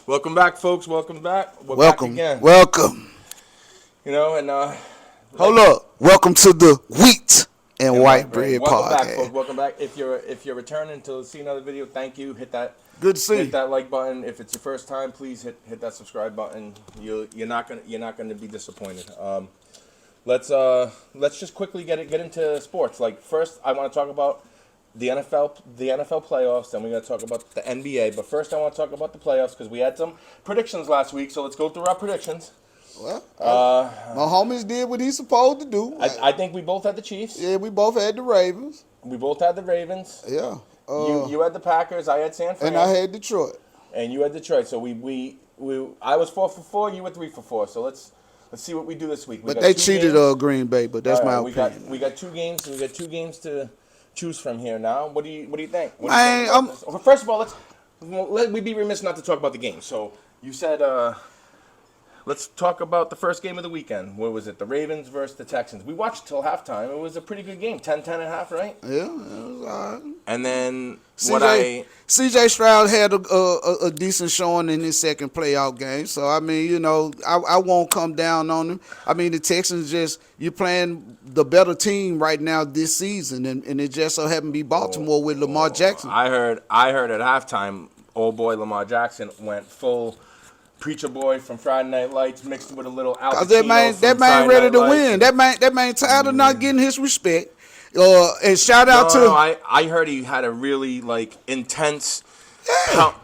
Welcome back, folks. Welcome back. We're back Welcome, again. welcome. You know, and Hold up. Welcome to the Wheat and White Bread welcome back, Podcast. folks. Welcome back. If you're returning to see another video, thank you. Hit that. Good to see Hit you. that like button. If it's your first time, please hit that subscribe button. You're not gonna be disappointed. Let's just quickly get into sports. Like first, I want to talk about the NFL playoffs, and we're gonna talk about the NBA. But first, I want to talk about the playoffs because we had some predictions last week. So let's go through our predictions. Well, my homies did what he's supposed to do. I think we both had the Chiefs. Yeah, we both had the Ravens. We both had the Ravens. Yeah. You had the Packers. I had San Fran. And I had Detroit. And you had Detroit. So we I was 4 for 4. You were 3 for 4. So let's see what we do this week. But they cheated Green Bay. But that's my opinion. We got 2 games. We got 2 games to choose from here now. What do you think? First of all, we'd be remiss not to talk about the game. So you said let's talk about the first game of the weekend. What was it? The Ravens versus the Texans. We watched till halftime. It was a pretty good game. 10-10.5, right? Yeah, it was all right. And then C.J. Stroud had a decent showing in his second playoff game. So, I mean, you know, I won't come down on him. I mean, the Texans you're playing the better team right now this season. And it just so happened to be Baltimore with Lamar Jackson. I heard at halftime, old boy Lamar Jackson went full Preacher Boy from Friday Night Lights mixed with a little Al Pacino. Cause that man ready to win. That man tired of not getting his respect. And shout out to. I heard he had a really intense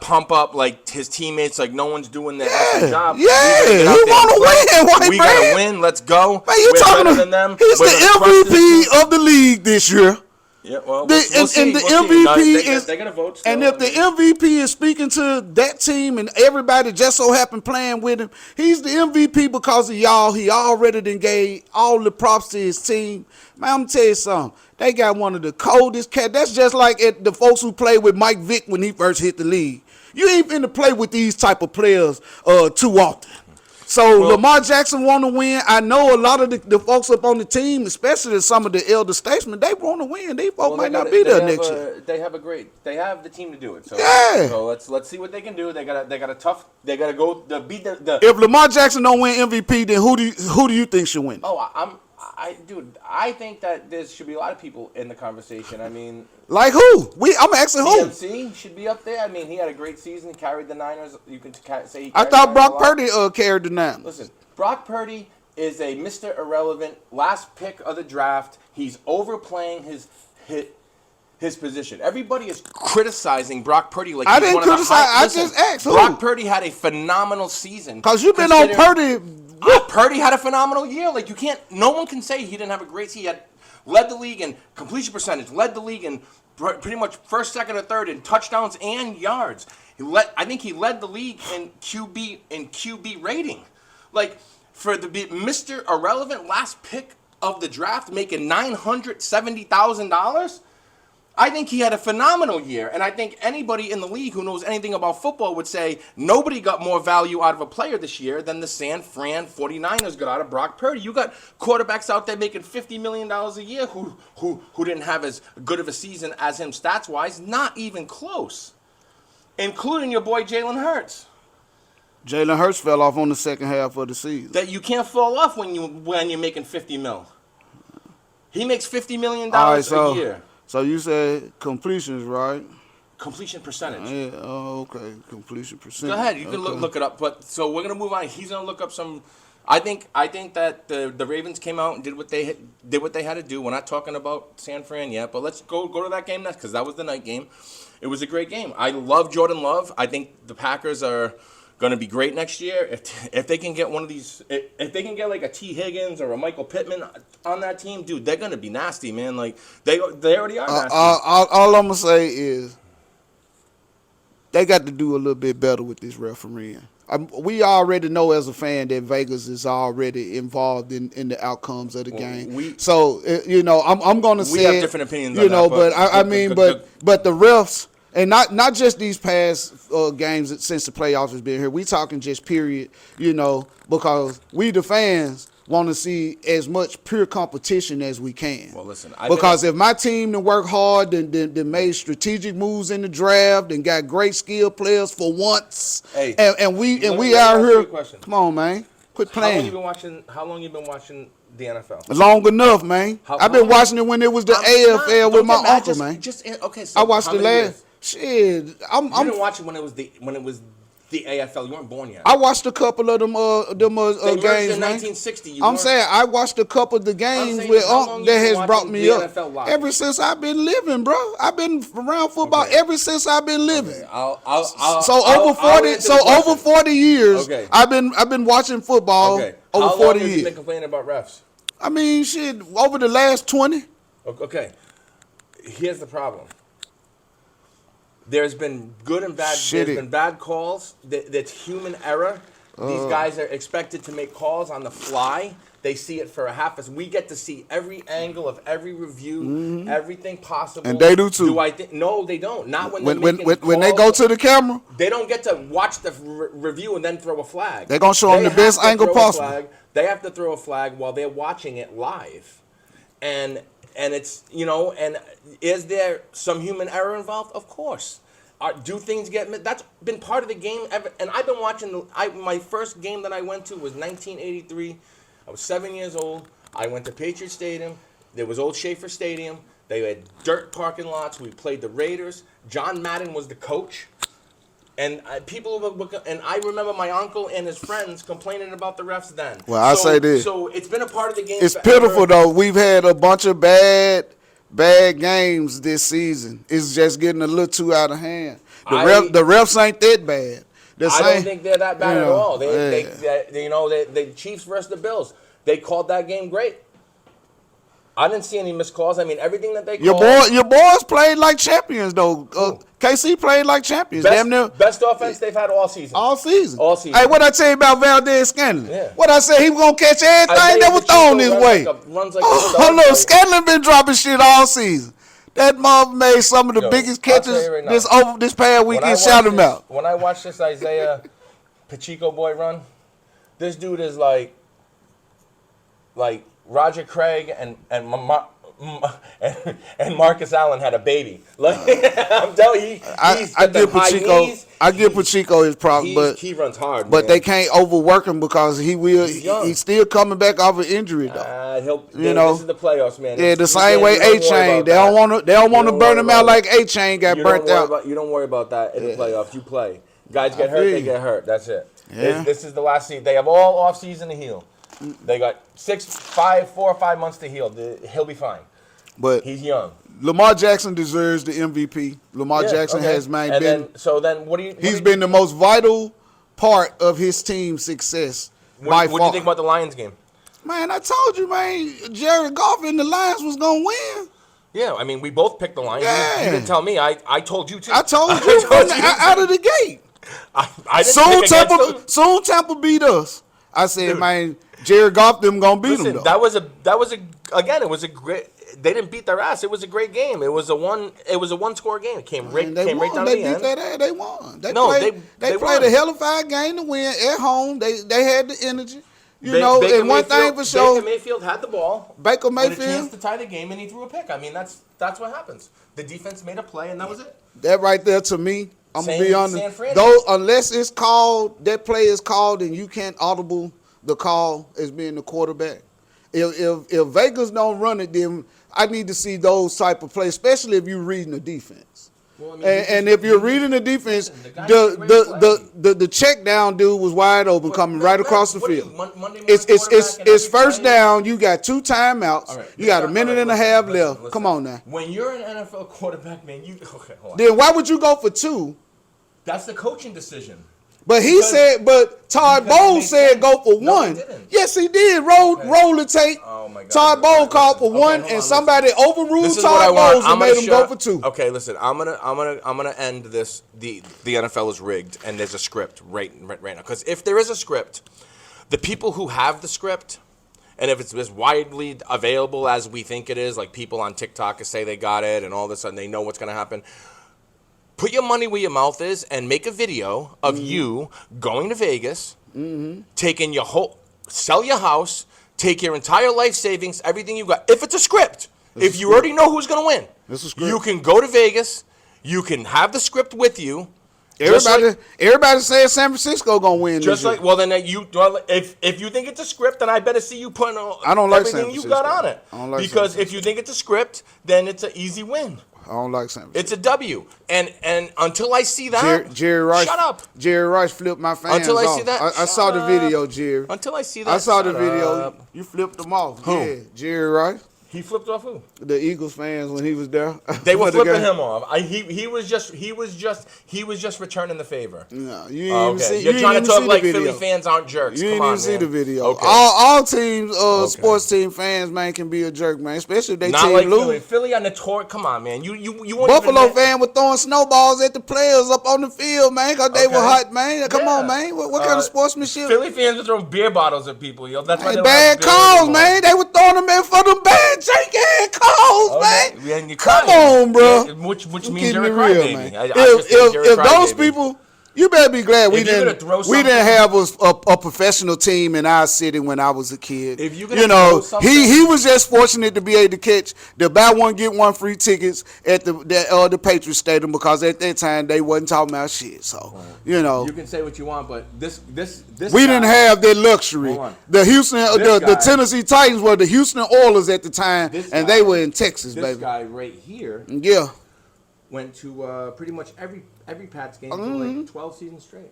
pump up his teammates. No one's doing their extra job. Yeah, he want to win. White we gotta win. Let's go. Man, you talking better than them. He's the MVP of the league this year. Yeah, well, the MVP is. They're gonna vote still. And if the MVP is speaking to that team and everybody just so happened playing with him, he's the MVP because of y'all. He already done gave all the props to his team. Man, I'm gonna tell you something. They got one of the coldest cats. That's just like the folks who played with Mike Vick when he first hit the league. You ain't finna play with these type of players too often. So Lamar Jackson want to win. I know a lot of the folks up on the team, especially some of the elder statesmen, they want to win. These folks might not be there next year. They have the team to do it. So, yeah. So let's see what they can do. They got a tough. They got to go beat the. If Lamar Jackson don't win MVP, then who do you think should win? Oh, I think that there should be a lot of people in the conversation. I mean, like who? I'm asking who. CMC should be up there. I mean, he had a great season. He carried the Niners. You can say he. I thought Brock Purdy carried the Niners. Listen, Brock Purdy is a Mr. Irrelevant, last pick of the draft. He's overplaying his position. Everybody is criticizing Brock Purdy like I he's didn't one of the criticize. high. I just asked who. Brock Purdy had a phenomenal season. Because you've been on Purdy. Purdy had a phenomenal year. No one can say he didn't have a great season. He had led the league in completion percentage, led the league in pretty much first, second, or third in touchdowns and yards. I think he led the league in QB rating. For the Mr. Irrelevant last pick of the draft, making $970,000. I think he had a phenomenal year, and I think anybody in the league who knows anything about football would say nobody got more value out of a player this year than the San Fran 49ers got out of Brock Purdy. You got quarterbacks out there making $50 million a year who didn't have as good of a season as him stats-wise, not even close, including your boy Jalen Hurts. Jalen Hurts fell off on the second half of the season. That you can't fall off when you're making $50 million. He makes $50 million a year. So you said completions, right? Completion percentage. Yeah. Oh, okay. Completion percentage. Go ahead. You can look it up. But so we're gonna move on. He's gonna look up some. I think that the Ravens came out and did what they had to do. We're not talking about San Fran yet, but let's go to that game next because that was the night game. It was a great game. I love Jordan Love. I think the Packers are going to be great next year. If they can get one of these, if they can get like a T. Higgins or a Michael Pittman on that team, dude, they're going to be nasty, man. They already are nasty. All I'm going to say is they got to do a little bit better with this refereeing. We already know as a fan that Vegas is already involved in the outcomes of the game. I'm going to say we have different opinions. On that, but the refs. And not just these past games since the playoffs has been here. We talking just period, because we the fans, want to see as much pure competition as we can. Well, listen, because if my team done worked hard, then made strategic moves in the draft, and got great skill players for once, Hey, and we let me out ask you here. a question. Come on, man, quit playing. How long you been watching the NFL? Long enough, man. I've been watching it when it was the AFL with my uncle, man. Okay. So I watched how the many last. years? Shit, You didn't watch it when it was the AFL. You weren't born yet. I watched a couple of them They merged games, in man. 1960. I'm saying I watched a couple of the games saying with how long that you been has brought watching me the up NFL live? ever since I've been living, bro. I've been around football ever since I've been living. Okay, over 40 years. Okay. I've been watching football Okay. over How 40 long have you years. been complaining about refs? I mean, shit, over the last 20. Okay. Here's the problem. There's been good and bad. Shitty. There's been bad calls. That's human error. These guys are expected to make calls on the fly. They see it for a half as we get to see every angle of every review, everything possible. And they do too. Do I think? No, they don't. Not when When they go to the camera, they don't get to watch the review and then throw a flag. they're gonna show them the best angle possible. They have to throw a flag while they're watching it live, and it's and is there some human error involved? Of course. Do things get? That's been part of the game ever. And I've been watching. My first game that I went to was 1983. I was 7 years old. I went to Patriot Stadium. There was Old Schaefer Stadium. They had dirt parking lots. We played the Raiders. John Madden was the coach. And I remember my uncle and his friends complaining about the refs then. Well, I say this. So it's been a part of the game. It's forever. pitiful though. We've had a bunch of bad games this season. It's just getting a little too out of hand. The refs ain't that bad. I don't think they're that bad at all. The Chiefs versus the Bills. They called that game great. I didn't see any missed calls. I mean, everything that they called. Your boys played like champions though. KC played like champions. Best offense they've had all season. All season. Hey, what I tell you about Valdez Scanlon? Yeah. What I said, he was gonna catch everything that was thrown his way. Look, Scanlon been dropping shit all season. That mother made some of the biggest catches this past weekend. Shout him out. When I watch this Isaiah Pacheco boy run, this dude is like Roger Craig and Marcus Allen had a baby. Like I'm telling you, I give Pacheco his props, but he runs hard. But they can't overwork him because he's still coming back off an injury though. This is the playoffs, man. Yeah, the same way A-Chain. They don't want to burn him out like A-Chain got burnt out. You don't worry about that in the playoffs. You play. Guys get hurt, they get hurt. That's it. Yeah. This is the last season. They have all off season to heal. They got 4 or 5 months to heal. He'll be fine. But he's young. Lamar Jackson deserves the MVP. Lamar Jackson has been. He's been the most vital part of his team's success. What do you think about the Lions game? Man, I told you, man. Jared Goff and the Lions was gonna win. Yeah, I mean, we both picked the Lions. Yeah. You didn't tell me. I told you too. I told you out of the gate. I didn't soon Tampa beat us. I said, man, Jared Goff them gonna beat them. Though. That was a great. They didn't beat their ass. It was a great game. It was a one score game. It came right down to the end. They won. They played won. a hellified game to win at home. They had the energy. And one thing for sure, Baker Mayfield had the ball. Baker Mayfield had a chance to tie the game, and he threw a pick. I mean, that's what happens. The defense made a play, and that was it. That right there to me, I'm gonna be honest. Though unless it's called, that play is called, and you can't audible the call as being the quarterback. If Vegas don't run it, then I need to see those type of plays, especially if you're reading the defense. Well, I mean, and if you're reading the defense, the check down dude was wide open, coming right across the field. It's first down. You got 2 timeouts. Right, you got a minute and a half left. Listen. Come on now. When you're an NFL quarterback, man, hold on. Then why would you go for 2? That's the coaching decision. But Todd Bowles said go for 1. Yes, he did. Roll the tape. Oh my God. Todd Bowles called for 1, and somebody overruled Todd Bowles and made him go for 2. Okay, listen. I'm gonna end this. The NFL is rigged, and there's a script right now. Because if there is a script, the people who have the script, and if it's as widely available as we think it is, like people on TikTok say they got it, and all of a sudden they know what's gonna happen. Put your money where your mouth is and make a video of you going to Vegas, taking sell your house, take your entire life savings, everything you got. If it's a script, if you already know who's going to win, It's a script. you can go to Vegas. You can have the script with you. Everybody says San Francisco gonna win. Just this year. like, well, then if you think it's a script, then I better see you putting I don't like everything San you got on it. I don't like because San if you think it's a script, then it's an easy win. I don't like San Francisco. It's a W. And until I see that, Jerry Rice. shut up. Jerry Rice flipped my fans Until I off. see that, I saw the shut video, up. Jerry. Until I see that, I saw the shut video. up. You flipped them off. Who? Yeah, Jerry Rice. He flipped off who? The Eagles fans when he was there. They were For the flipping game. him off. He was just returning the favor. No, you ain't Oh, even okay. see. You're you trying ain't to even talk like see the Philly video. fans aren't jerks. You Come ain't on, even see man. the video. Okay. All teams, Okay. sports team fans, man, can be a jerk, man. Especially if they Not team like lose. Philly. Philly on the tour. Come on, man. You won't Buffalo even fan was throwing snowballs at the players up on the field, man, because they Okay. were hot, man. Come Yeah. on, man. What kind of sportsmanship? Philly fans were throwing beer bottles at people, yo. That's why they Man, don't have bad beer calls, anymore. man. They were throwing them in for them bad janky calls, man. Yeah, and you're Come crying. on, bro. Yeah, which I'm means keeping you're a it real, crybaby. man. I just think you're a If those crybaby. people, you better be glad we If you're gonna didn't throw we something- didn't have a professional team in our city when I was a kid. If you're gonna you know, throw something- he was just fortunate to be able to catch the buy one get one free tickets at the Patriots Stadium because at that time they wasn't talking about shit. So you know. You can say what you want, but this We didn't guy- have that luxury. Hold on. The Houston, This the guy- Tennessee Titans were the Houston Oilers at the time, This and guy- they were in Texas, This baby. guy right here Yeah. went to pretty much every Pats game for Mm-hmm. like 12 seasons straight.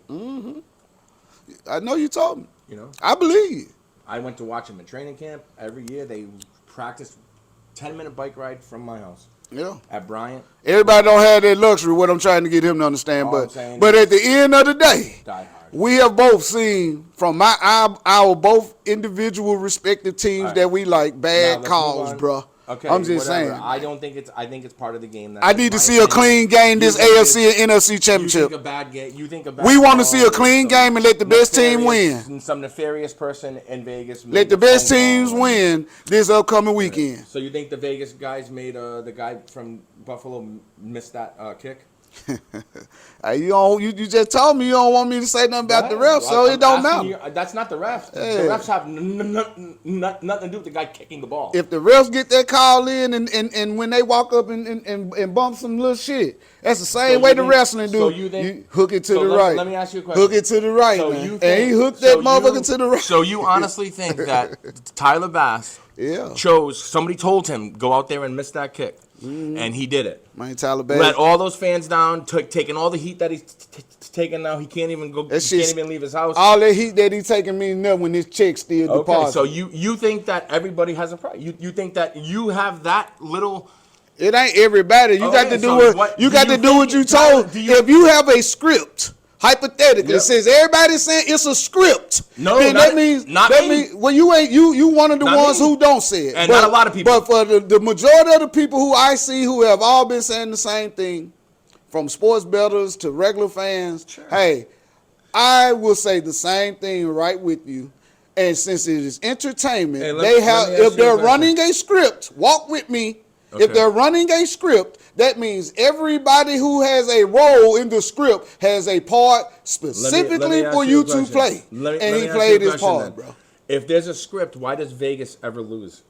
I know you told me. You know, I believe you. I went to watch him in training camp every year. They practiced 10-minute bike ride from my house Yeah. at Bryant. Everybody don't have that luxury. What I'm trying to get him to understand, All I'm saying but is- at the end of the day, Die hard. we have both seen from our both individual respective teams right. that we like Now, bad let's calls, move on. bro. Okay, I'm just whatever. saying. I don't think it's. I think it's part of the game. I need to That's see my a clean opinion. game this You think AFC it's- and NFC You championship. think a bad game. You think a bad We want to see a call clean or some game and let the best team nefarious- win. Some nefarious person in Vegas. Let made the a best phone teams call. win this upcoming weekend. So you think the Vegas guys made the guy from Buffalo miss that kick? You just told me you don't want me to say nothing about the refs, so I'm it don't asking matter. you- that's not the refs. Hey. The refs have nothing to do with the guy kicking the ball. If the refs get that call in and when they walk up and bump some little shit, that's the same So way you the think- wrestling do. so you think- hook it to so the let- right. let me ask you a question. Hook it to the right, So man. you And think- he hooked so that you- motherfucker to the right. So you honestly think that Tyler Bass Yeah. somebody told him, go out there and miss that kick. And he did it. Man, Tyler Bass. Let all those fans down, taking all the heat that he's taking now. He can't even go. He That shit's- can't even leave his house. All that heat that he taking means nothing when this check still Okay, deposited. so you think that everybody has a price? You think that you have that little? It ain't everybody. You got Okay, to do so what do you got you to do what think you Tyler- told. do you- If you have a script, hypothetically, Yep. it says everybody's saying it's a script. No, then not- that means not that me. means well, you ain't you one of the Not ones me. who don't say it, And not a lot of people. But for the majority of the people who I see who have all been saying the same thing, from sports bettors to regular fans, hey, I will say the same thing right with you. And since it is entertainment, Hey, they have let me ask if you a they're question. running a script, walk with me. If Okay. they're running a script, that means everybody who has a role in the script has a part specifically ask for you you a to question. play. Let me And he ask you played a his question part, then. bro. If there's a script, why does Vegas ever lose?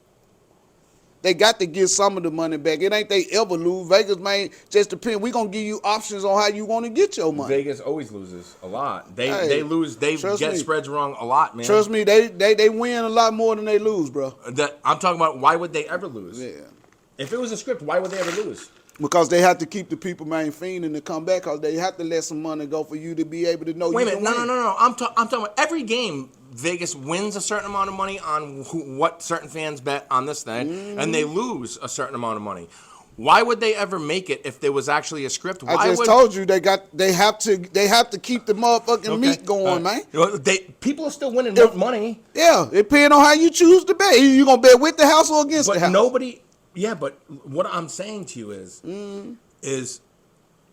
They got to get some of the money back. It ain't they ever lose. Vegas, man, just depend. We gonna give you options on how you want to get your money. Vegas always loses a lot. They Hey, lose. They trust get me. spreads wrong a lot, man. Trust me, they win a lot more than they lose, bro. That I'm talking about. Why would they ever lose? Yeah. If it was a script, why would they ever lose? Because they have to keep the people, man, fiending to come back. Because they have to let some money go for you to be able to know. Wait a you minute. can No. win. I'm talking about every game. Vegas wins a certain amount of money on what certain fans bet on this thing, and they lose a certain amount of money. Why would they ever make it if there was actually a script? Why I just would, told you they have to keep the motherfucking meat going, man. People are still winning If- money, Yeah, it depends on how you choose to bet. You gonna bet with the house or against but the house? nobody. Yeah, but what I'm saying to you is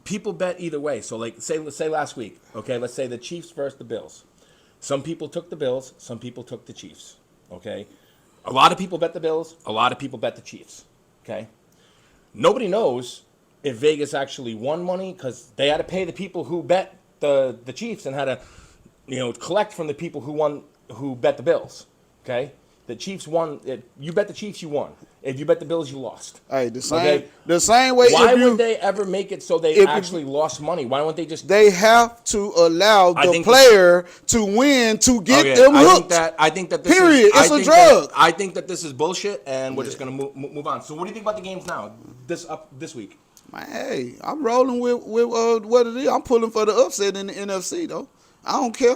people bet either way. So like say last week, okay, let's say the Chiefs versus the Bills. Some people took the Bills, some people took the Chiefs. Okay? A lot of people bet the Bills, a lot of people bet the Chiefs. Okay? Nobody knows if Vegas actually won money because they had to pay the people who bet the Chiefs and had to collect from the people who bet the Bills. Okay? The Chiefs won. You bet the Chiefs, you won. If you bet the Bills, you lost. Hey, the same Okay? the same way. Why if you, would they ever make it so they actually lost money? Why don't they just? They have to allow I the think player to win to get Okay, them hooked. I think that this Period. Is, It's I a think drug. I think that this is bullshit, and we're just gonna move on. So, what do you think about the games now? This week. Man, hey, I'm rolling with what it is. I'm pulling for the upset in the NFC though. I don't care.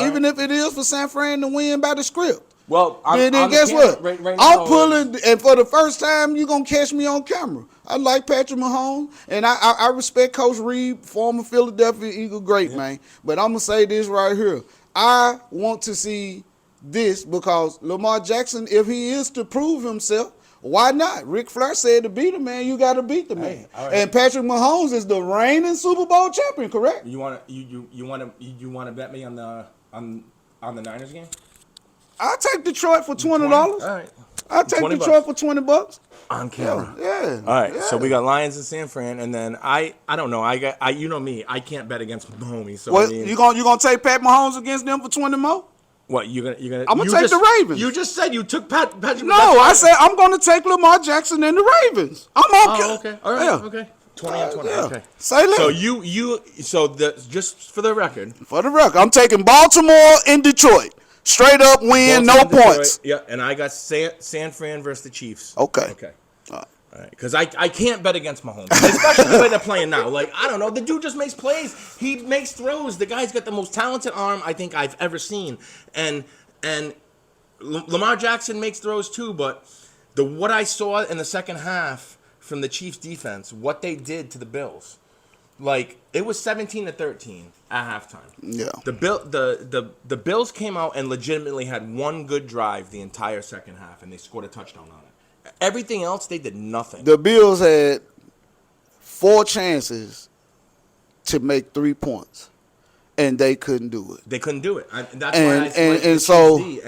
Even if it is for San Fran to win by the script. Well, then guess what? Right now, I'm pulling, and for the first time, you're going to catch me on camera. I like Patrick Mahomes, and I respect Coach Reed, former Philadelphia Eagle great, man. But I'm going to say this right here. I want to see this because Lamar Jackson, if he is to prove himself, why not? Ric Flair said to beat the man, you got to beat the man. Right. And Patrick Mahomes is the reigning Super Bowl champion, correct? You want to bet me on the Niners game? I'll take Detroit for $20. All right. I'll take Detroit for $20 on camera. Yeah. All right. Yeah. So we got Lions and San Fran, and then I don't know. You know me. I can't bet against Mahomes. So what you gonna take Pat Mahomes against them for 20 more? What you're gonna? I'm gonna take the Ravens. You just said you took Patrick. No, I said I'm gonna take Lamar Jackson and the Ravens. I'm okay. Oh, okay. All right. Yeah. Okay. 20 on 20. Okay. Say less. So just for the record. For the record, I'm taking Baltimore and Detroit. Straight up win, no points. Yeah, and I got San Fran versus the Chiefs. Okay. All right, because I can't bet against Mahomes, especially the way they're playing now. Like, I don't know, the dude just makes plays. He makes throws. The guy's got the most talented arm I think I've ever seen. And Lamar Jackson makes throws too, but what I saw in the second half from the Chiefs defense, what they did to the Bills, like it was 17-13 at halftime. Yeah. The Bills came out and legitimately had one good drive the entire second half, and they scored a touchdown on it. Everything else, they did nothing. The Bills had 4 chances to make 3 points, and they couldn't do it. They couldn't do it. That's and, why I and, and so D.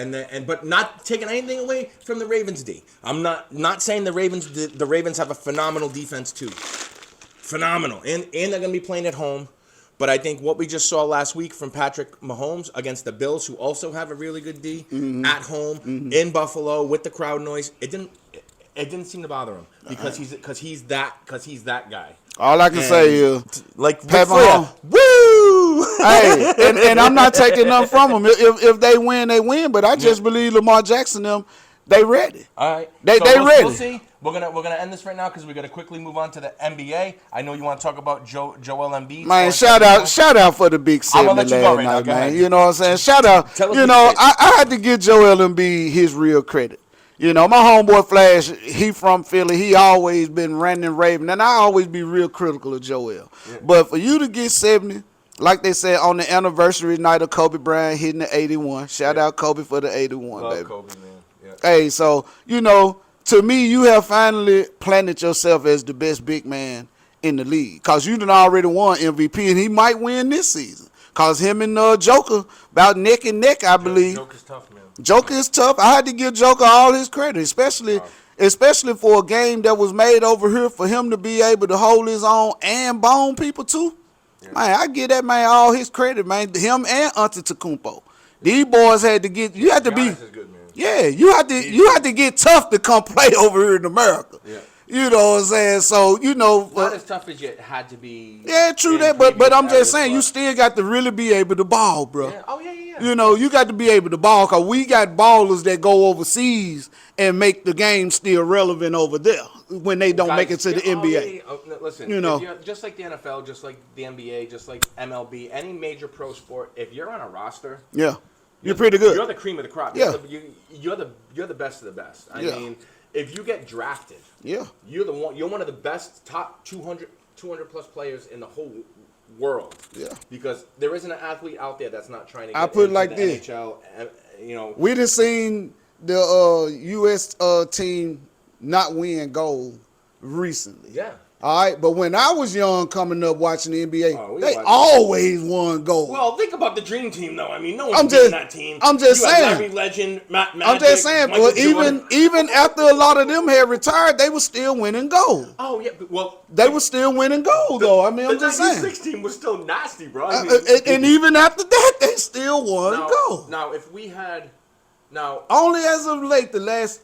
But not taking anything away from the Ravens D. I'm not saying the Ravens have a phenomenal defense too. Phenomenal, and they're gonna be playing at home. But I think what we just saw last week from Patrick Mahomes against the Bills, who also have a really good D, at home in Buffalo with the crowd noise, it didn't seem to bother him because he's that guy. All I can say is, like Pat Mahomes, woo! Hey, and I'm not taking nothing from them. If they win, they win. But I just believe Lamar Jackson they ready. All right, they ready. We'll see. We're gonna end this right now because we gotta quickly move on to the NBA. I know you want to talk about Joel Embiid. Man, shout out for the big 70 last night, man. You know what I'm saying? Shout out. I had to give Joel Embiid his real credit. You know, my homeboy Flash, he from Philly. He always been ranting and raving, and I always be real critical of Joel. Yeah. But for you to get 70, like they said on the anniversary night of Kobe Bryant hitting the 81, shout out Kobe for the 81, love baby. Kobe, man. Yeah. Hey, so, to me, you have finally planted yourself as the best big man in the league because you done already won MVP, and he might win this season because him and Joker about neck and neck, I believe. Joker's tough, man. Joker is tough. I had to give Joker all his credit, especially for a game that was made over here for him to be able to hold his own and bone people too. Yeah. Man, I give that man all his credit, man. Him and Antetokounmpo. These boys had to get. You had to be. Is good, man. Yeah, you had to get tough to come play over here in America. Yeah. You know what I'm saying? So, not as tough as you had to be. Yeah, true that, but I'm just saying, you still got to really be able to ball, bro. Yeah. Oh, yeah. You got to be able to ball because we got ballers that go overseas and make the game still relevant over there when they don't make it to the NBA. Yeah. Oh, no, listen, just like the NFL, just like the NBA, just like MLB, any major pro sport, if you're on a roster, you're pretty good. You're the cream of the crop. Yeah. You're the best of the best. I mean, if you get drafted, you're one of the best top 200 plus players in the whole world. Yeah. Because there isn't an athlete out there that's not trying to get into the NHL. We done seen the U.S. Team not win gold recently. Yeah. All right, but when I was young coming up watching the NBA, they always won gold. Well, think about the Dream Team, though. I mean, no one's beating that team. I'm just saying. Larry Legend, Magic, I'm just saying. Well, even after a lot of them had retired, they were still winning gold. Oh yeah, they were still winning gold, though. I mean, I'm just saying. The 96 team was still nasty, bro. And even after that, they still won gold. Now, if we had Now, Only as of late, the last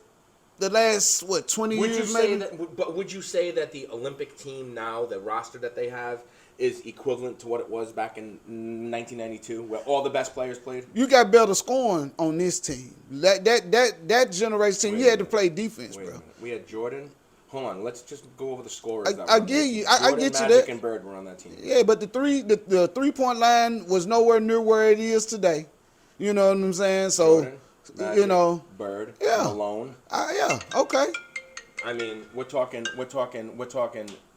what 20 would you years say maybe. that? But would you say that the Olympic team now, the roster that they have, is equivalent to what it was back in 1992, where all the best players played? You got better scoring on this team. That generation team, you had to play defense, Wait a bro. minute. We had Jordan. Hold on, let's just go over the scorers. I get you. I Jordan, get you Magic, that. and Bird were on that team. Yeah, but the 3-point line was nowhere near where it is today. You know what I'm saying? So, Jordan, Magic, you know, Bird, yeah. Malone. Yeah, okay. I mean, we're talking.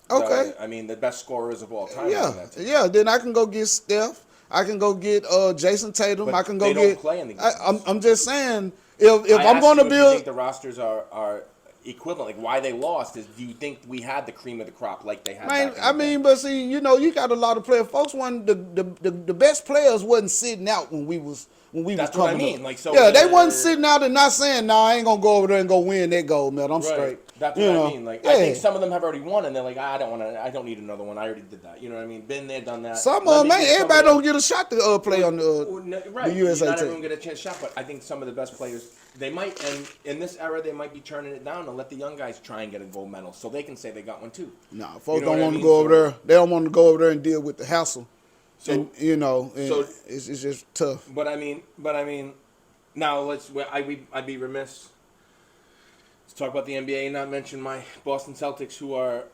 Okay. I mean, the best scorers of all time. Yeah, on that team. yeah. Then I can go get Steph. I can go get Jason Tatum. But I can go they don't get. play in the games. I'm just saying, if I I'm going to do you build, think the rosters are equivalent? Like, why they lost is, do you think we had the cream of the crop like they had? man. Back in I the mean, day? but see, you know, you got a lot of players. Folks, the best players wasn't sitting out when we was That's what I coming mean. up. Like, so yeah, they wasn't sitting out and not saying, "No, I ain't gonna go over there and go win that gold medal. I'm Right. straight." That's You what know? I mean. Like, Yeah. I think some of them have already won, and they're like, I don't need another one. I already did that. You know what I mean? Been there, done that. Some Let of me them, get man, everybody somebody don't get a shot to play on right. the USA Not team. everyone get a chance shot, but I think some of the best players, they might, and in this era, they might be turning it down and let the young guys try and get a gold medal, so they can say they got one too. Nah, folks You know don't what I want to mean? go over So- there. They don't want to go over there and deal with the hassle. So- and, you know, and so- it's just tough. But I mean, now I'd be remiss to talk about the NBA and not mention my Boston Celtics, who are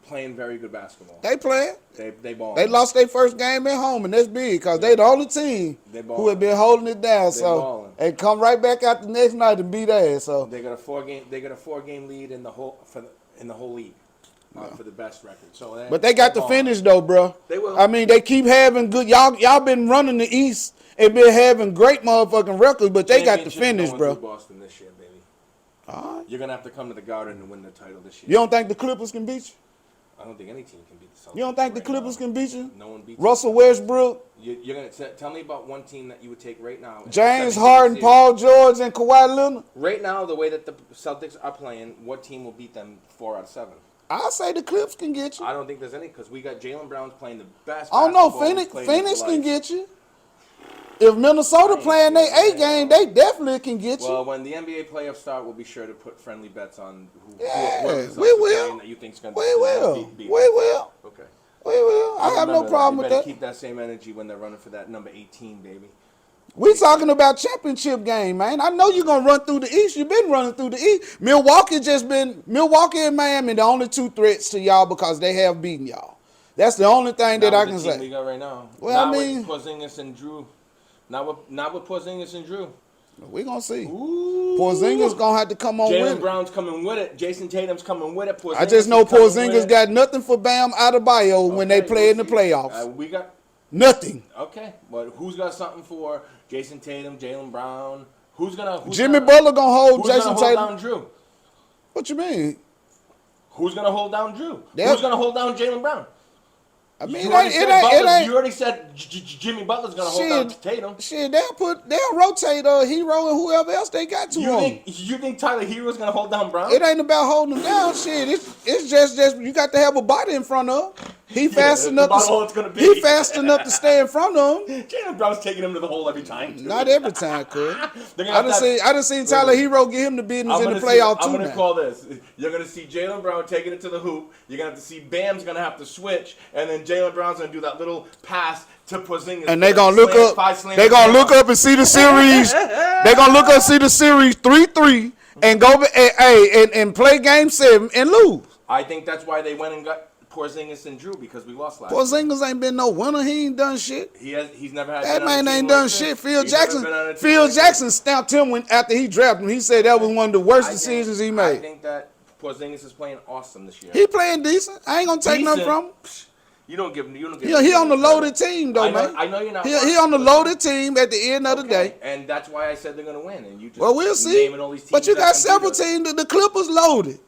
playing very good basketball. They playing. They ball. They lost their first game at home, and that's big because they the only team They who ballin'. have been holding it down. So ballin'. they come right back out the next night and beat ass. So They got a four game lead in the whole league for the best record. So but they got to finish though, bro. They will. I mean, they keep having good. Y'all been running the East and been having great motherfucking records, but they got to finish, bro. Boston this year, baby. All right. You're gonna have to come to the Garden to win the title this year. You don't think the Clippers can beat you? I don't think any team can beat the Celtics. You don't think the right Clippers now. can beat you? No one beats Russell Westbrook, You're gonna tell me about one team that you would take right now. in James 17 Harden, series. Paul George, and Kawhi Leonard. Right now, the way that the Celtics are playing, what team will beat them 4 out of 7? I say the Clips can get you. I don't think there's any, because we got Jaylen Brown's playing the best. I don't know. basketball he's played in his Phoenix can life. get you. If Minnesota playing their A game, they definitely can get you. Well, when the NBA playoffs start, we'll be sure to put friendly bets on Yeah, whoever's we else is will. playing that you think's gonna We will. beat We will. Okay. We will. I have no Remember problem you with better that. Keep that same energy when they're running for that number 18, baby. We talking about championship game, man. I know you're gonna run through the East. You've been running through the East. Milwaukee and Miami, the only two threats to y'all because they have beaten y'all. That's the only thing that I can We say. got right now. Well, not I mean, with Porzingis and Drew. Not with Porzingis and Drew. we gonna see. Ooh. Porzingis gonna have to come on with Jalen it. Brown's coming with it. Jason Tatum's coming with it. Porzingis I just know is coming with Porzingis it. got nothing for Bam Adebayo when they Okay, play in the we'll see. playoffs. We got Nothing. okay, but who's got something for Jason Tatum, Jalen Brown? Who's Jimmy Butler gonna hold who's Jason gonna hold Tatum. down Drew? What you mean? Who's gonna hold down Drew? They'll- Who's gonna hold down Jalen Brown? I mean, You it already ain't. said It ain't. It Butler- ain't. You already said Jimmy Butler's gonna hold down Tatum. Shit, they'll rotate Hero and whoever else they got to on. You think Tyler Hero's gonna hold down Brown? It ain't about holding him down. Shit, it's just you got to have a body in front of him. He fast that's enough. about all it's gonna be. He fast enough to stay in front of him. Jalen Brown's taking him to the hole every time. Too. Not every time, cuz. They're gonna have to- I done seen Tyler Hero get him the business in the playoff I'm too. gonna Now. call this. You're gonna see Jalen Brown taking it to the hoop. You're gonna have to see Bam's gonna have to switch, and then Jalen Brown's gonna do that little pass to Porzingis. And they gonna look up. They gonna look up and see the series. They gonna look up see the series 3-3 and go and play game 7 and lose. I think that's why they went and got Porzingis and Drew, because we lost last. Porzingis ain't been no winner. He ain't done shit. He's never had. That been on man a team ain't like done this. shit. Phil He's never Jackson. been on a team Phil like Jackson this. stamped him after he drafted him. He said that was one of the worst I think- decisions he I made. think that Porzingis is playing awesome this year. He playing decent. I ain't gonna take nothing from him. You don't give. You don't give. He on the loaded team though, I know, man. I know you're not. He on the loaded team at the end of the day. And that's why I said they're gonna win. And you just Well, we'll see. naming all these teams But you that got can beat several us. teams. The Clippers loaded.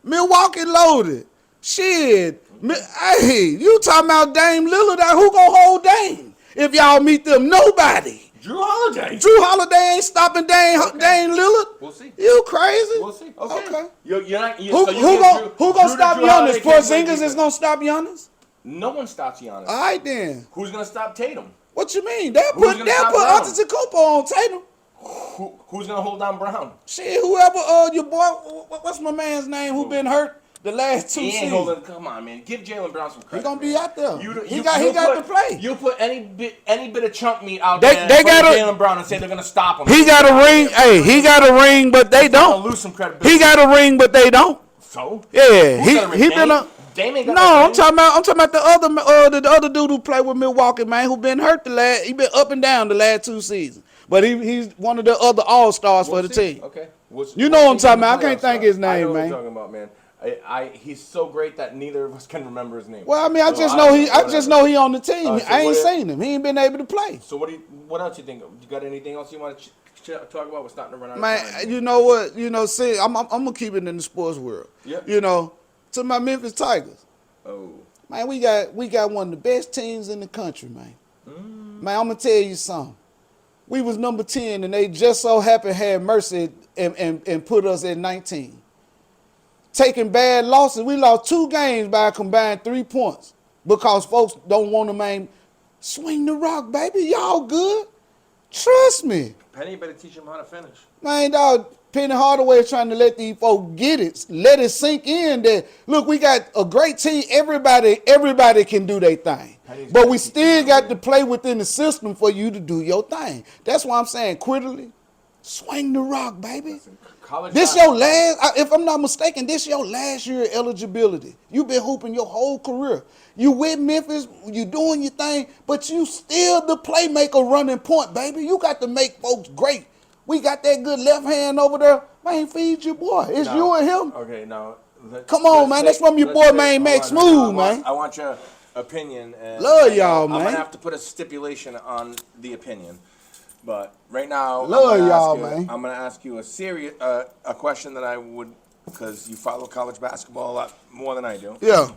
Milwaukee loaded. Shit. Hey, you talking about Dame Lillard? Who gonna hold Dame if y'all meet them? Nobody. Drew Holiday. Drew Holiday ain't stopping Dame Lillard. We'll see. You crazy? We'll see. Okay. Who gonna stop Giannis? Porzingis is gonna stop Giannis? No one stops Giannis. All right then. Who's gonna stop Tatum? What you mean? They'll Who's put gonna stop Brown? Antetokounmpo on Tatum. Who's gonna hold down Brown? Shit, whoever your boy, what's my man's name who been hurt the last 2 He ain't seasons? holding. Come on, man. Give Jalen Brown some credit. He gonna be man. out there. He You got to play. You put any bit of chunk meat out They there. got Jalen Brown and say they're gonna stop him. He got a ring. Hey, he got a ring, but they He's gonna don't. lose some credibility. He got a ring, but they don't. So Yeah, Who's got a ring? he been a. Dame ain't got No, no I'm talking about the other dude who played with Milwaukee, man, who been hurt he been up and down the last 2 seasons. But he's one of the other all-stars for the team. Okay. You know what I'm talking about. I can't think his name, I know man. what you're talking about, man. He's so great that neither of us can remember his name. Well, I mean, I So just know he on the team. So I ain't seen him. He ain't been able to play. So what else you think? You got anything else you want to talk about? We're starting to run out of Man, time. you know what? See, I'm gonna keep it in the sports world. Yep. To my Memphis Tigers. Oh. Man, we got one of the best teams in the country, man. Man, I'm gonna tell you something. We was number 10, and they just so happened had mercy and put us at 19. Taking bad losses, we lost 2 games by a combined 3 points because folks don't want to swing the rock, baby. Y'all good? Trust me. Penny better teach him how to finish. Man, dog, Penny Hardaway is trying to let these folks get it. Let it sink in that, look, we got a great team. Everybody can do their thing. But we still got to play within the system for you to do your thing. That's why I'm saying, quickly, swing the rock, baby. This your last, if I'm not mistaken, this your last year of eligibility. You've been hooping your whole career. You with Memphis, you doing your thing, but you still the playmaker running point, baby. You got to make folks great. We got that good left hand over there. Man, feed your boy. It's you and him. Okay, now. Come on, man. That's from your boy, man, Max Smooth, man. I want your opinion. And Love y'all, I'm man. going to have to put a stipulation on the opinion. But right now, Love y'all, man. I'm going to ask you a question that I would, because you follow college basketball a lot more than I do. Yeah.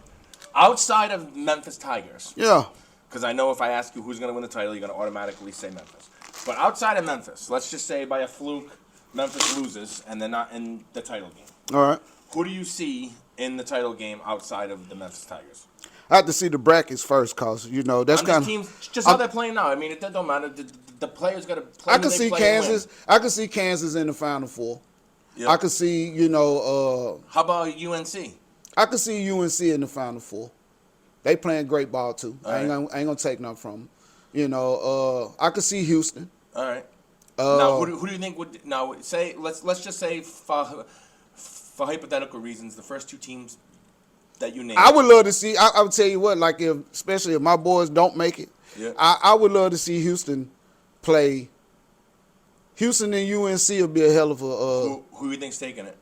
Outside of Memphis Tigers. Yeah. Because I know if I ask you who's going to win the title, you're going to automatically say Memphis. But outside of Memphis, let's just say by a fluke, Memphis loses and they're not in the title game. All right. Who do you see in the title game outside of the Memphis Tigers? I have to see the brackets first, cause that's kind of teams. Just how they're playing now. I mean, it don't matter. The players got to play. I can see Kansas. I can see Kansas in the Final Four. Yep. I can see How about UNC? I can see UNC in the Final Four. They playing great ball too. All I ain't gonna take nothing from them. I can see Houston. All right. Now, who do you think would now say? Let's just say for hypothetical reasons, the first 2 teams that you named. I would love to see. I would tell you what, like especially if my boys don't make it, yeah. I would love to see Houston play. Houston and UNC will be a hell of a. Who do you think's taking it?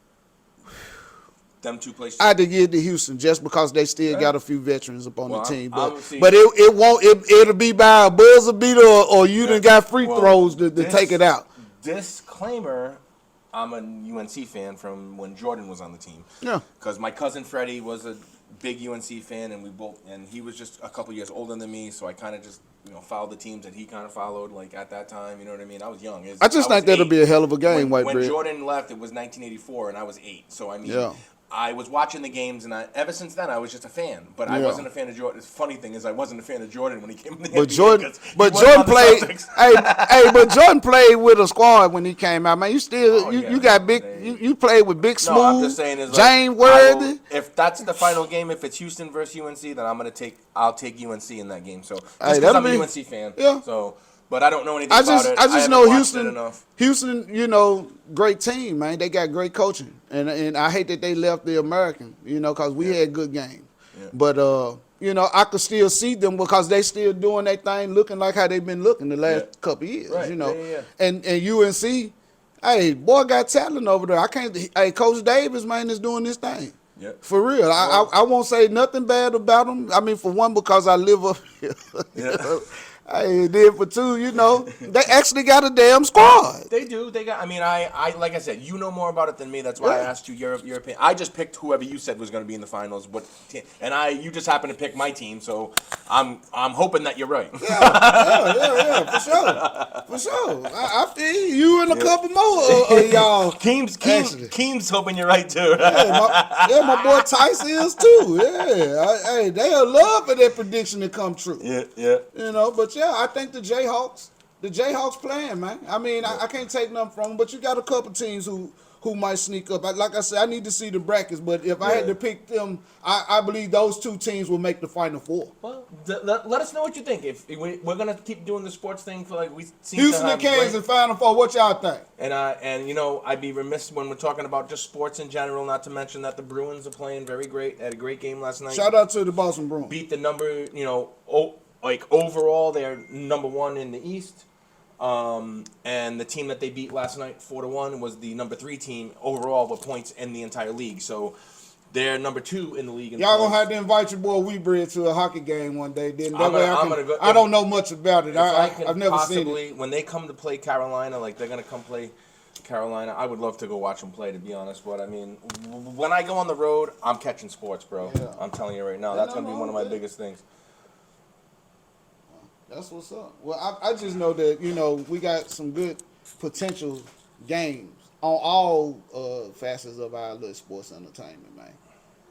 Them 2 places. I had to give it to Houston just because they still got a few veterans up on the team, but it won't. It'll be by a buzzer beater or you done got free throws to take it out. Disclaimer. I'm a UNC fan from when Jordan was on the team. Yeah. Because my cousin Freddie was a big UNC fan, and he was just a couple years older than me, so I kind of just followed the teams that he kind of followed, like at that time. You know what I mean? I was young. I just think that'll be a hell of a game, When Jordan left, it was 1984, and I was 8. So I mean, I was watching the games, and ever since then I was just a fan. But I wasn't a fan of Jordan. The funny thing is, I wasn't a fan of Jordan when he came in the NBA. But Jordan played. But Jordan played with a squad when he came out. Man, you still you got big. You played with Big Smooth. No, I'm just saying is James Worthy. If that's the final game, if it's Houston versus UNC, then I'll take UNC in that game. So just because I'm a UNC fan. Yeah. So. But I don't know anything about it. I just know Houston, great team, man. They got great coaching. And I hate that they left the American, because we had good games. Yeah. But, I could still see them because they still doing their thing, looking like how they've been looking the last couple of years, right. And UNC, hey, boy got talent over there. Coach Davis, man, is doing this thing. Yeah. For real. I won't say nothing bad about him. I mean, for one, because I live up here. Yeah. Hey, then for 2, they actually got a damn squad. They do. They got. I mean, I like I said, you know more about it than me. That's why I asked you your opinion. I just picked whoever you said was going to be in the finals. You just happened to pick my team, so I'm hoping that you're right. Yeah, for sure. I feel you and a couple more of y'all. Keem's hoping you're right too. My boy Tyson is too. Yeah, they'll love for that prediction to come true. Yeah. But yeah, I think the Jayhawks, The Jayhawks playing, man. I mean, I can't take nothing from them, but you got a couple teams who might sneak up. Like I said, I need to see the brackets, but if I had to pick them, I believe those two teams will make the Final Four. Well, let us know what you think. If we're gonna keep doing the sports thing for like we seem Houston to have and Kansas Final Four. What y'all think? And you know, I'd be remiss when we're talking about just sports in general, not to mention that the Bruins are playing very great. Had a great game last night. Shout out to the Boston Bruins. Beat the number, you know, like overall they're number one in the East. And the team that they beat last night 4-1 was the number 3 team overall with points in the entire league. So they're number 2 in the league. Y'all gonna have to invite your boy Weebread to a hockey game one day. Then I'm gonna go. I don't know much about it. I've never seen it. When they come to play Carolina, like they're gonna come play Carolina, I would love to go watch them play. To be honest, but I mean, when I go on the road, I'm catching sports, bro. Yeah. I'm telling you right now, that's gonna be one of my biggest things. That's what's up. Well, I just know that, you know, we got some good potential games on all facets of our little sports entertainment, man.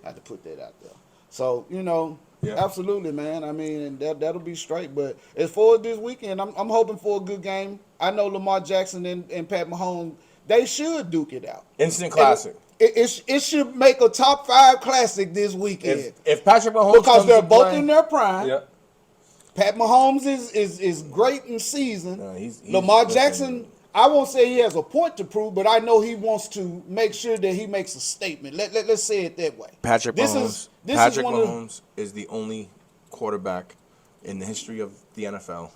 I had to put that out there. So, you know, absolutely, man. I mean, and that'll be straight. But as far as this weekend, I'm hoping for a good game. I know Lamar Jackson and Pat Mahomes, they should duke it out. Instant classic. It should make a top 5 classic this weekend. If Patrick Mahomes because they're both in their prime. Yep. Pat Mahomes is great in season. He's Lamar Jackson, I won't say he has a point to prove, but I know he wants to make sure that he makes a statement. Let's say it that way. Patrick Mahomes is the only quarterback in the history of the NFL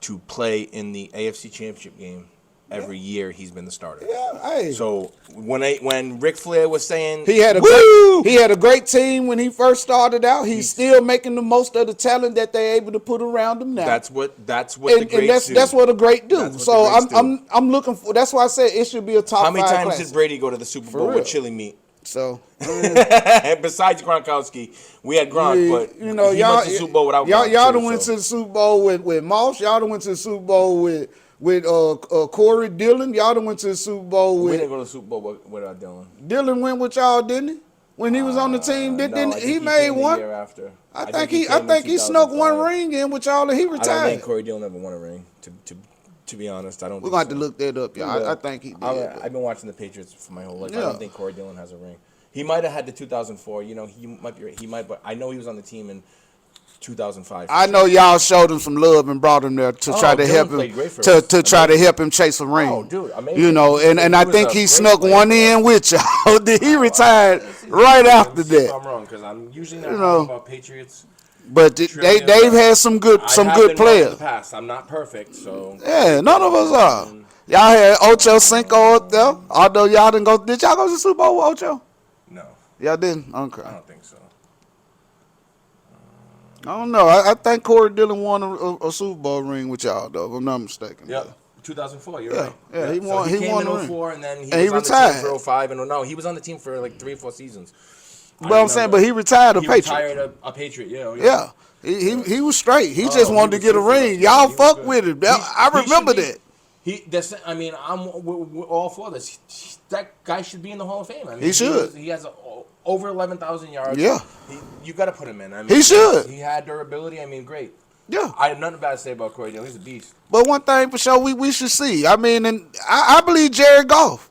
to play in the AFC Championship game. Every year he's been the starter. Yeah, hey. So when Ric Flair was saying he had a great team when he first started out, he's still making the most of the talent that they're able to put around him now. That's what the greats do. That's what a great do. So I'm looking for. That's why I said it should be a top 5 How many times classic. did Brady go to the Super Bowl with chili meat? So besides Gronkowski, we had Gronk, but you know, he went to the Super Bowl without Gronk. Y'all done went to the Super Bowl with Moss. Y'all done went to the Super Bowl with Corey Dillon. Y'all done went to the Super Bowl with. We didn't go to the Super Bowl without Dillon. Dillon went with y'all, didn't he? When he was on the team, didn't he made one? Year after. I think he snuck one ring in with y'all and he retired. I don't think Corey Dillon ever won a ring. To be honest, I don't. We're gonna have to look that up, y'all. I think he did. I've been watching the Patriots for my whole life. I don't think Corey Dillon has a ring. He might have had the 2004. You know, he might be. He might, but I know he was on the team in 2005. I know y'all showed him some love and brought him there to try to help him to try to help him chase a ring. Oh, dude, amazing. You know, and I think he snuck one in with y'all. He retired right after that. I'm wrong because I'm usually not talking about Patriots. But they've had some good players. In the past. I'm not perfect, so yeah, none of us are. Y'all had Ocho Cinco up there. Although y'all didn't go, did y'all go to the Super Bowl with Ocho? No. Y'all didn't? Okay. I don't think so. I don't know. I think Corey Dillon won a Super Bowl ring with y'all, though, if I'm not mistaken. Yeah. 2004, you're right. Yeah, he won. So he won came in 04, and then he was retired. On the team for 05, and no, he was on the team for like 3 or 4 seasons. But I'm saying, but he retired a Patriot. He retired a Patriot, yeah. He was straight. He just wanted to get a ring. Y'all fuck with it. I remember that. We're all for this. That guy should be in the Hall of Fame. I mean, he should. He has over 11,000 yards. Yeah. You got to put him in. I mean, he should. He had durability. I mean, great. Yeah. I have nothing bad to say about Corey Dillon. He's a beast. But one thing for sure we should see. I mean, and I believe Jared Goff.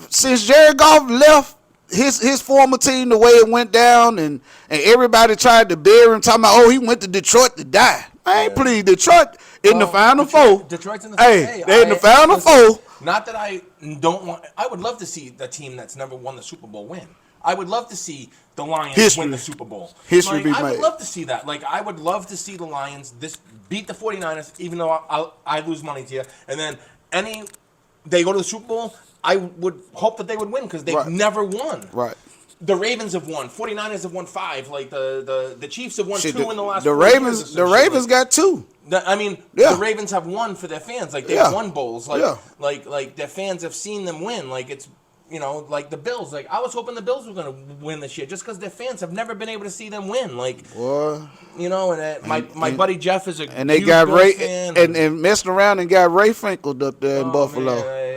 Since Jared Goff left his former team the way it went down and everybody tried to bury him talking about, he went to Detroit to die. Man, please, Detroit in the Final Four. Detroit's in the Hey, they're in the Final Four. Not that I don't want. I would love to see the team that's never won the Super Bowl win. I would love to see the Lions win the Super Bowl. History be made. I would love to see that. Like, I would love to see the Lions beat the 49ers, even though I lose money to you. And then they go to the Super Bowl, I would hope that they would win because they've never won. Right. The Ravens have won. 49ers have won 5. Like, the Chiefs have won 2 in the last 4 years. The Ravens got 2. The Ravens have won for their fans. Like, they've won bowls. Like their fans have seen them win. Like, it's, like the Bills. Like, I was hoping the Bills were going to win this year just because their fans have never been able to see them win. Like, my buddy Jeff is a and they got Ray fan and messed around and got Ray Finkled up there in Buffalo. Man,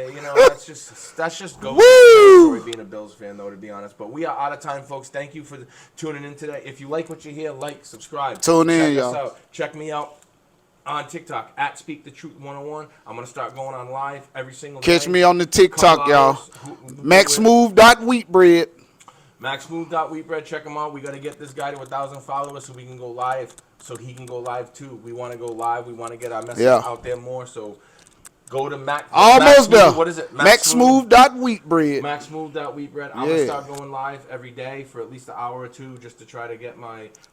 that's just go. Woo! Being a Bills fan, though, to be honest. But we are out of time, folks. Thank you for tuning in today. If you like what you hear, subscribe. Tune in, y'all. Check me out. on TikTok at Speak the Truth 101. I'm gonna start going on live every single day. Catch me on the Couple TikTok, y'all. hours. MaxSmooth.wheatbread. MaxSmooth.wheatbread. Check him out. We gotta get this guy to 1,000 followers so we can go live. So he can go live too. We want to go live. We want to get our message out there more. So go to Almost there. What is it? MaxSmooth.wheatbread. MaxSmooth.wheatbread. I'm gonna start going live every day for at least an hour or two, just to try to get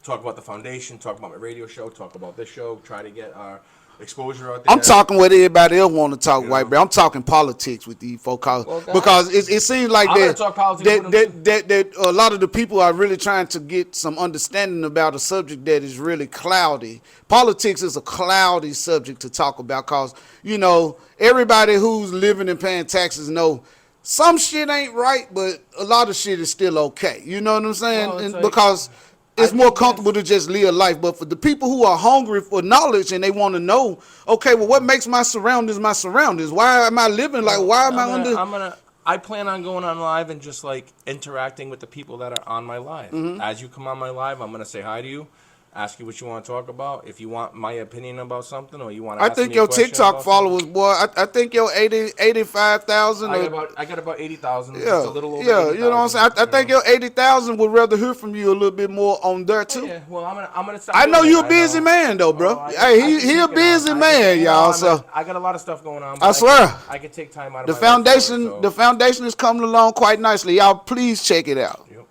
talk about the foundation, talk about my radio show, talk about this show, try to get our exposure out there. I'm talking what everybody else want to talk, white bread. I'm talking politics with these folks because it seems like that a lot of the people are really trying to get some understanding about a subject that is really cloudy. Politics is a cloudy subject to talk about because, you know, everybody who's living and paying taxes know some shit ain't right, but a lot of shit is still okay. You know what I'm saying? Well, because it's more comfortable to just live life. But for the people who are hungry for knowledge and they want to know, okay, well, what makes my surroundings my surroundings? Why am I living like? Why am I under? I plan on going on live and just like interacting with the people that are on my live. As you come on my live, I'm gonna say hi to you, ask you what you want to talk about. If you want my opinion about something, or you want to, I think your TikTok followers, boy. I think your 85,000. I got about 80,000. Yeah, just a little over 80,000. You know what I'm saying. I think your 80,000 would rather hear from you a little bit more on there too. Yeah, well, I'm gonna. I know you're a busy man though, bro. Hey, he a busy man, y'all. So I got a lot of stuff going on. I swear, I can take time out of the my foundation. life for it, so. The foundation is coming along quite nicely. Y'all, please check it out. Yep.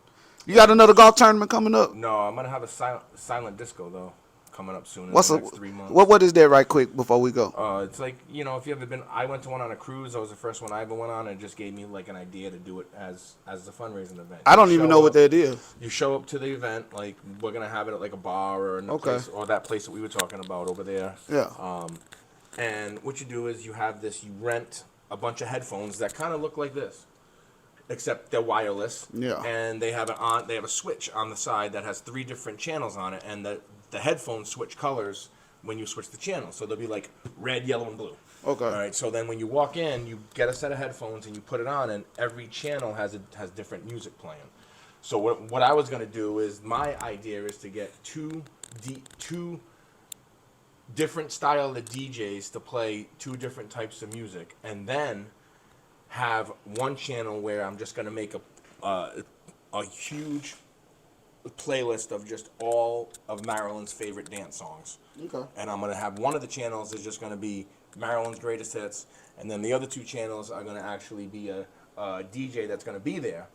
You got another golf tournament coming up? No, I'm gonna have a silent disco though. Coming up soon in What's the next 3 months. What is that right quick before we go? It's like, you know, if you ever been, I went to one on a cruise. That was the first one I ever went on, and it just gave me like an idea to do it as a fundraising event. I don't even know what that is. You show up to the event, like we're gonna have it at like a bar or place, or that place that we were talking about over there. Yeah. And what you do is you rent a bunch of headphones that kind of look like this, except they're wireless. Yeah. And they have a switch on the side that has 3 different channels on it, and the headphones switch colors when you switch the channel. So they'll be like red, yellow, and blue. Okay. All right. So then when you walk in, you get a set of headphones and you put it on, and every channel has different music playing. So what I was gonna do is, my idea is to get two different style of DJs to play 2 different types of music, and then have one channel where I'm just gonna make a huge playlist of just all of Maryland's favorite dance songs. Okay. And I'm gonna have one of the channels is just gonna be Maryland's greatest hits, and then the other 2 channels are gonna actually be a DJ that's gonna be there,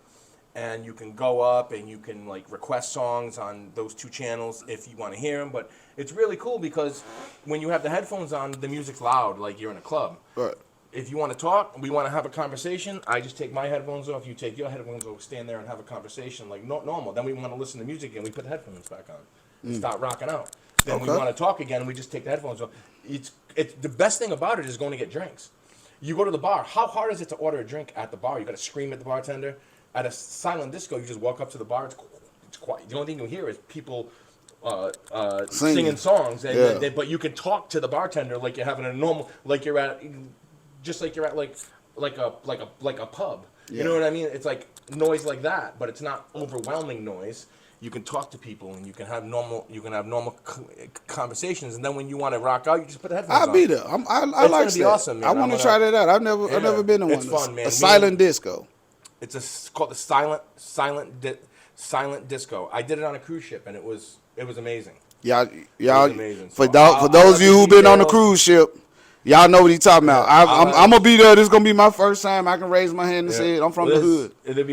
and you can go up and you can like request songs on those 2 channels if you want to hear them. But it's really cool because when you have the headphones on, the music's loud, like you're in a club. Right. If you want to talk, we want to have a conversation, I just take my headphones off, you take your headphones off, stand there and have a conversation like normal. Then we want to listen to music again, we put the headphones back on and start rocking out. Then we want to talk again, and we just take the headphones off. It's the best thing about it is going to get drinks. You go to the bar. How hard is it to order a drink at the bar? You got to scream at the bartender. At a silent disco, you just walk up to the bar. It's quiet. The only thing you hear is people singing songs, but you can talk to the bartender like you're having a normal, like you're at. Just like you're at like a pub. You know what I mean? It's like noise like that, but it's not overwhelming noise. You can talk to people and you can have normal conversations. And then when you want to rock out, you just put the headphones on. I'll be there. I like that. Awesome, man. I want to try that out. I've never been in one. It's fun, man. A silent disco. It's called the silent disco. I did it on a cruise ship, and it was amazing. Y'all. Amazing. For those of you who've been on a cruise ship, y'all know what he's talking about. I'm gonna be there. This is gonna be my first time I can raise my hand and say it. I'm from the hood. I'm gonna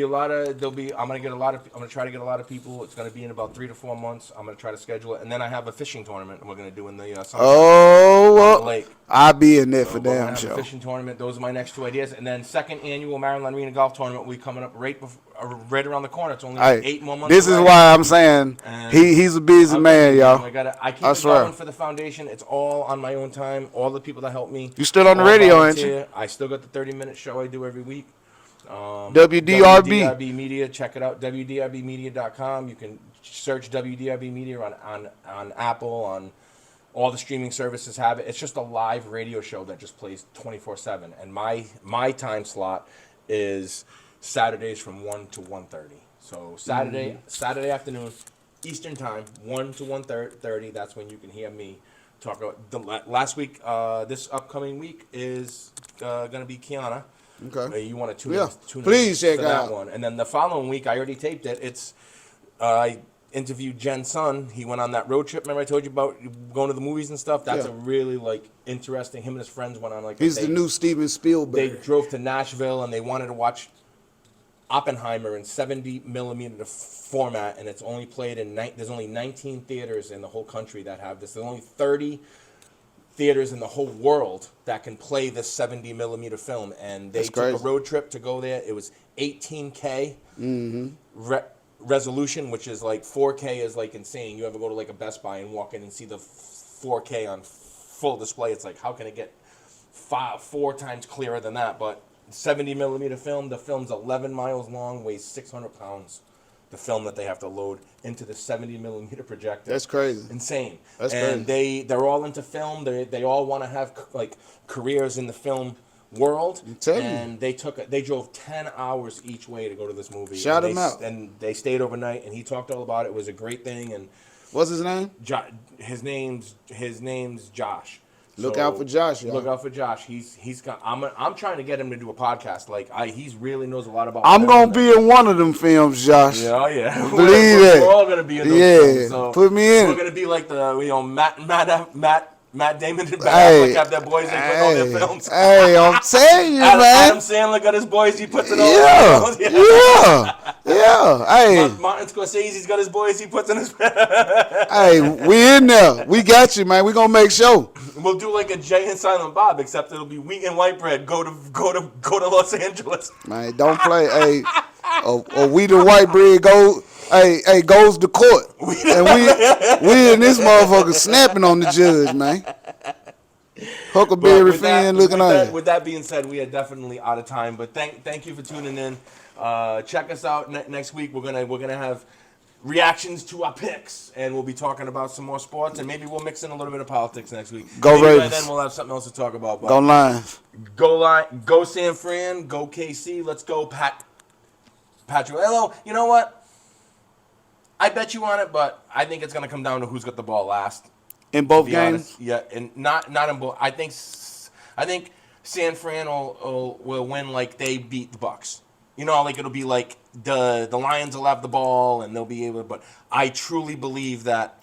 try to get a lot of people. It's gonna be in about 3 to 4 months. I'm gonna try to schedule it, and then I have a fishing tournament we're gonna do in the summer. On the lake. I'll be in there for we're gonna damn have sure. a fishing tournament. Those are my next 2 ideas, and then 2nd annual Maryland Arena Golf Tournament will be coming up right around the corner. It's only 8 more months. This is why I'm saying he's a busy man, y'all. I keep it going for the foundation. It's all on my own time. All the people that help me. You still on the radio, ain't you? I still got the 30-minute show I do every week. WDRB Media. Check it out. WDRBmedia.com. You can search WDRB Media on Apple, on all the streaming services have it. It's just a live radio show that just plays 24/7. And my time slot is Saturdays from 1 to 1:30. So Saturday afternoon, Eastern time, 1 to 1:30. That's when you can hear me talk about last week. This upcoming week is going to be Kiana. Okay. You want to tune Please in check for that out one. And then the following week, I already taped it. It's I interviewed Jen's son. He went on that road trip. Remember I told you about going to the movies and stuff? That's a really interesting. Him and his friends went on He's the new Steven Spielberg. They drove to Nashville and they wanted to watch Oppenheimer in 70 millimeter format, and it's only played in there's only 19 theaters in the whole country that have this. There's only 30 theaters in the whole world that can play this 70 millimeter film, and they took a road trip to go there. It was 18K resolution, which is 4K is insane. You ever go to a Best Buy and walk in and see the 4K on full display? It's how can it get 4 times clearer than that? But 70 millimeter film. The film's 11 miles long, weighs 600 pounds. The film that they have to load into the 70 millimeter projector. That's crazy. Insane. That's crazy. And they're all into film. They all want to have careers in the film world. And they drove 10 hours each way to go to this movie. Shout him out. And they stayed overnight. And he talked all about it. It was a great thing. And what's his name? His name's Josh. Look out for Josh, y'all. Look out for Josh. He's got. I'm trying to get him to do a podcast. He really knows a lot about. I'm gonna be in one of them films, Josh. Yeah, yeah. Believe it. We're all gonna be in those films. So put me in. We're gonna be like Matt Damon and Ben Affleck have their boys in putting all their films. Hey, I'm telling you, man. Adam Sandler got his boys. He puts it all. Yeah. Hey, Martin Scorsese's got his boys. He puts in his. Hey, we in there. We got you, man. We gonna make sure. We'll do a Jay and Silent Bob, except it'll be wheat and white bread. Go to Los Angeles. Man, don't play. Hey, or wheat and white bread go. Hey, goes to court, and we in this motherfucker snapping on the judge, man. Huckleberry Finn looking on. With that being said, we are definitely out of time. But thank you for tuning in. Check us out next week. We're gonna have reactions to our picks, and we'll be talking about some more sports, and maybe we'll mix in a little bit of politics next week. Go maybe Ravens. By then we'll have something else to talk about. But go Lions. Go San Fran. Go KC. Let's go Patrick. Hello. You know what? I bet you on it, but I think it's going to come down to who's got the ball last. In both games? Honest. Yeah, and not in both. I think San Fran will win like they beat the Bucs. It'll be like the Lions will have the ball and they'll be able to, but I truly believe that,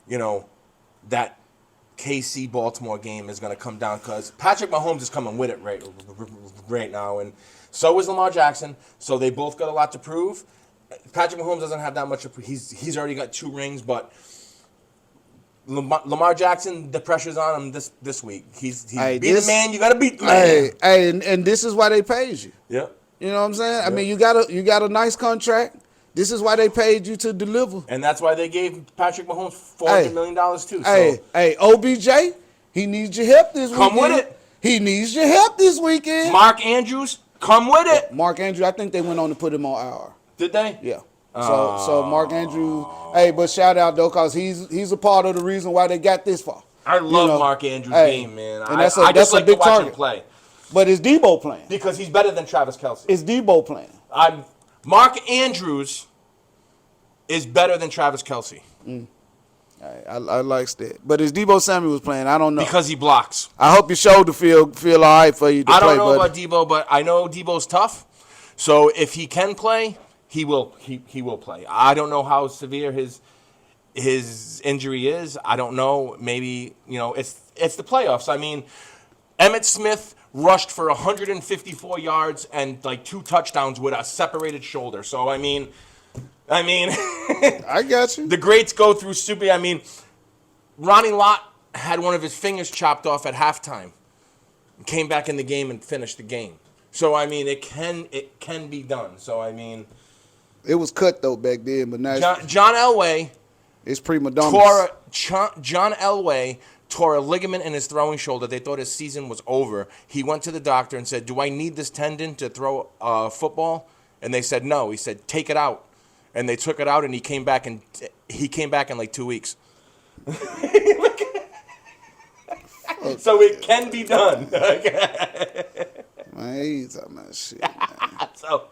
that KC Baltimore game is going to come down because Patrick Mahomes is coming with it right now, and so is Lamar Jackson. So they both got a lot to prove. Patrick Mahomes doesn't have that much. He's already got 2 rings, but Lamar Jackson, the pressure's on him this week. He's be the man. You got to beat the man. Hey, and this is why they paid you. Yeah. You know what I'm saying? Yeah. I mean, you got a nice contract. This is why they paid you to deliver. And that's why they gave Patrick Mahomes $400 million too. Hey, OBJ, he needs your help this weekend. Come with it. He needs your help this weekend. Mark Andrews, come with it. Mark Andrews, I think they went on to put him on IR. Did they? Yeah. So Mark Andrews, hey, but shout out though, cause he's a part of the reason why they got this far. I love Mark Andrews' game, man. And I just like big to watch target. him play. But is Debo playing? Because he's better than Travis Kelce. Is Debo playing? Mark Andrews is better than Travis Kelce. I like that. But is Debo Samuel playing? I don't know. Because he blocks. I hope your shoulder feel all right for you to play. I don't know about Debo, but I know Debo's tough. So if he can play, he will play. I don't know how severe his injury is. I don't know. Maybe, it's the playoffs. I mean, Emmitt Smith rushed for 154 yards and 2 touchdowns with a separated shoulder. So, I mean, I got you. The greats go through super. I mean, Ronnie Lott had one of his fingers chopped off at halftime. Came back in the game and finished the game. So, I mean, it can be done. So, I mean, it was cut though back then, but now John Elway. It's prima donna. John Elway tore a ligament in his throwing shoulder. They thought his season was over. He went to the doctor and said, "Do I need this tendon to throw football?" And they said no. He said, "Take it out." And they took it out, and he came back in 2 weeks. So it can be done. Man, he's talking about shit. Man. So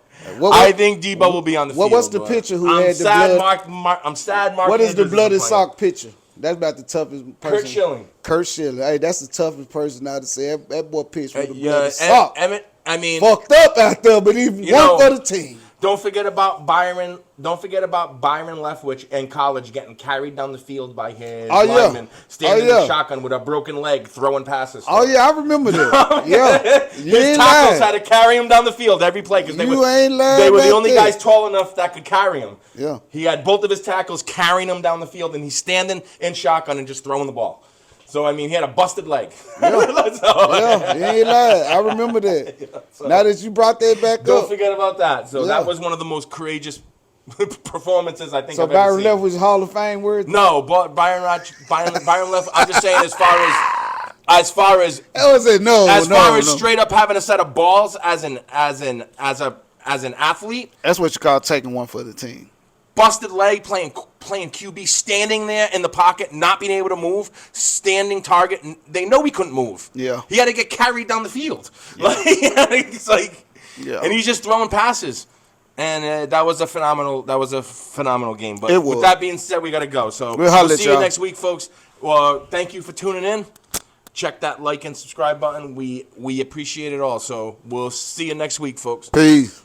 I think Debo will be on the field. What's the pitcher who had the blood? I'm sad Mark What is the Andrews blooded isn't sock pitcher That's about the toughest person. Kurt Schilling. Kurt Schilling. Hey, that's the toughest person now to say. That boy pitched for the Yeah, bloody sock. Emmett, I mean, Fucked up out there, but he won for the team. Don't forget about Byron. Don't forget about Byron Leftwich in college getting carried down the field by his lineman, standing in the shotgun with a broken leg, throwing passes. Oh yeah, I remember that. Yeah, his tackles had to carry him down the field every play because they were the only guys tall enough that could carry him. Yeah, he had both of his tackles carrying him down the field, and he's standing in shotgun and just throwing the ball. So, I mean, he had a busted leg. Yeah, he ain't lying. I remember that. Yeah, so now that you brought that back don't forget about that. So, that was one of the most courageous performances I think I've ever seen. So, Byron Leftwich was Hall of Fame worthy? No, but Byron Leftwich, I'm just saying as far as straight up having a set of balls as an athlete. That's what you call taking one for the team. Busted leg, playing QB, standing there in the pocket, not being able to move, standing target. They know he couldn't move. Yeah, he had to get carried down the field. Yeah. It's like, and he's just throwing passes, and that was a phenomenal game. But with that being said, we got to go. So we'll see you next week, folks. Well, thank you for tuning in. Check that like and subscribe button. We appreciate it all. So we'll see you next week, folks. Peace.